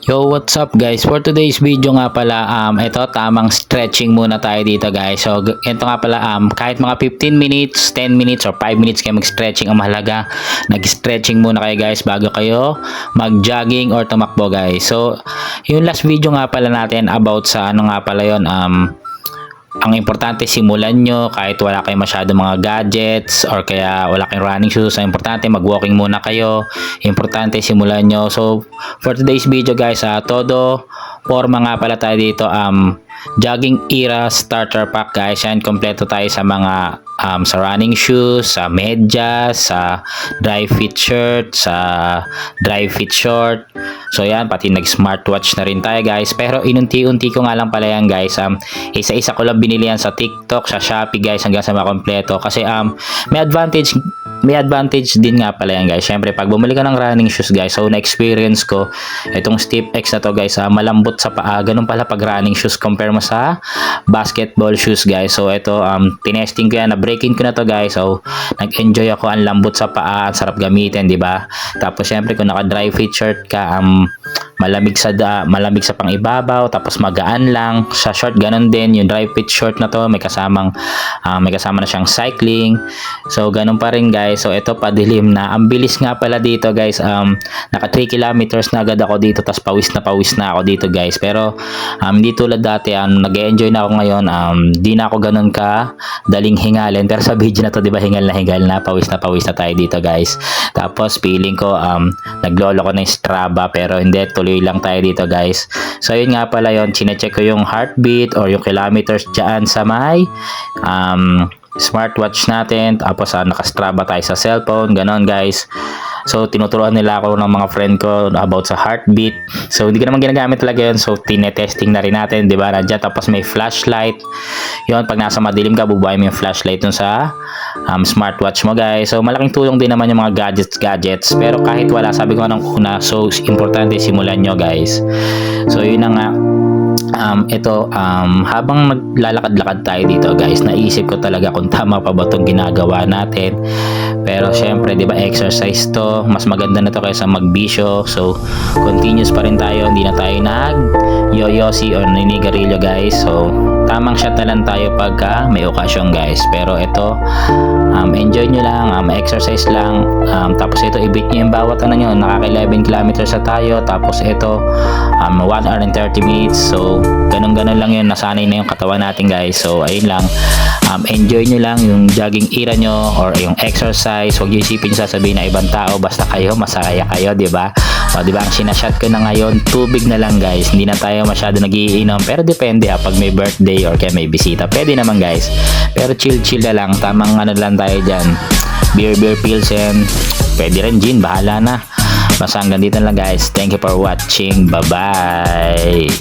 Yo, what's up guys? For today's video nga pala, ito tamang stretching muna tayo dito guys. So, ito nga pala, kahit mga 15 minutes, 10 minutes, or 5 minutes kayo mag-stretching, ang mahalaga, nag-stretching muna kayo guys bago kayo mag-jogging or tumakbo guys. So, yung last video nga pala natin about sa ano nga pala yon, ang importante simulan nyo kahit wala kayong masyado mga gadgets or kaya wala kayong running shoes. Ang importante mag-walking muna kayo. Importante simulan nyo. So for today's video guys, todo forma nga pala tayo dito, jogging era starter pack guys. Yan, kompleto tayo sa mga sa running shoes, sa medyas, sa dry fit shirt, sa dry fit short. So yan, pati nag-smartwatch na rin tayo guys. Pero inunti-unti ko nga lang pala yan guys. Isa-isa ko lang binili yan sa TikTok, sa Shopee guys, hanggang sa makompleto. Kasi may advantage din nga pala yan guys. Syempre pag bumili ka ng running shoes guys, so na-experience ko itong Stiff X na to guys, malambot sa paa. Ganun pala pag running shoes compare mo sa basketball shoes guys. So ito, tinesting ko yan, na-breaking ko na to guys. So nag-enjoy ako, ang lambot sa paa, ang sarap gamitin, di ba? Tapos syempre kung naka-dry fit shirt ka, malamig sa pangibabaw, tapos magaan lang sa short. Ganun din yung dry fit short na to, may kasama na siyang cycling. So ganun pa rin guys. So ito, padilim na. Ang bilis nga pala dito guys. Naka 3 kilometers na agad ako dito, tapos pawis na ako dito guys. Pero hindi tulad dati, nag-enjoy na ako ngayon. Di na ako ganun ka daling hingalin. Pero sa video na to, di ba, hingal na, pawis na tayo dito guys. Tapos feeling ko naglolo ko na yung Strava, pero hindi, tuloy lang tayo dito guys. So yun nga pala yun, chinecheck ko yung heartbeat or yung kilometers dyan sa may smartwatch natin. Tapos naka-Strava tayo sa cellphone, ganon guys. So tinuturuan nila ako ng mga friend ko about sa heartbeat. So hindi ko naman ginagamit talaga yun. So tinetesting na rin natin, di ba? Nandiyan, tapos may flashlight. Yun, pag nasa madilim ka, bubuhay mo yung flashlight dun sa smartwatch mo guys. So malaking tulong din naman yung mga gadgets. Pero kahit wala, sabi ko nung una, so importante simulan nyo guys. So yun na nga. Habang naglalakad-lakad tayo dito guys, naisip ko talaga kung tama pa ba itong ginagawa natin. Pero syempre, di ba, exercise to, mas maganda na to kaysa magbisyo. So continuous pa rin tayo, hindi na tayo nag-yoyosi or ninigarilyo guys. So tamang shot na lang tayo pagka may okasyon guys. Pero ito, enjoy nyo lang, exercise lang. Tapos ito, i-beat nyo yung bawat ano nyo, nakaka 11 kilometers na tayo. Tapos ito, 1 hour and 30 minutes. So ganun lang yun, nasanay na yung katawan natin guys. So ayun lang, enjoy nyo lang yung jogging era nyo or yung exercise. Huwag nyo isipin sasabihin na ibang tao, basta kayo masaya kayo, di ba? O di ba, ang sinashot ko na ngayon, tubig na lang guys. Hindi na tayo masyado nagiinom, pero depende pag may birthday or kaya may bisita, pwede naman guys. Pero chill na lang, tamang ano lang tayo dyan, beer pilsen, pwede rin gin, bahala na. Basta hanggang dito lang guys. Thank you for watching, bye bye.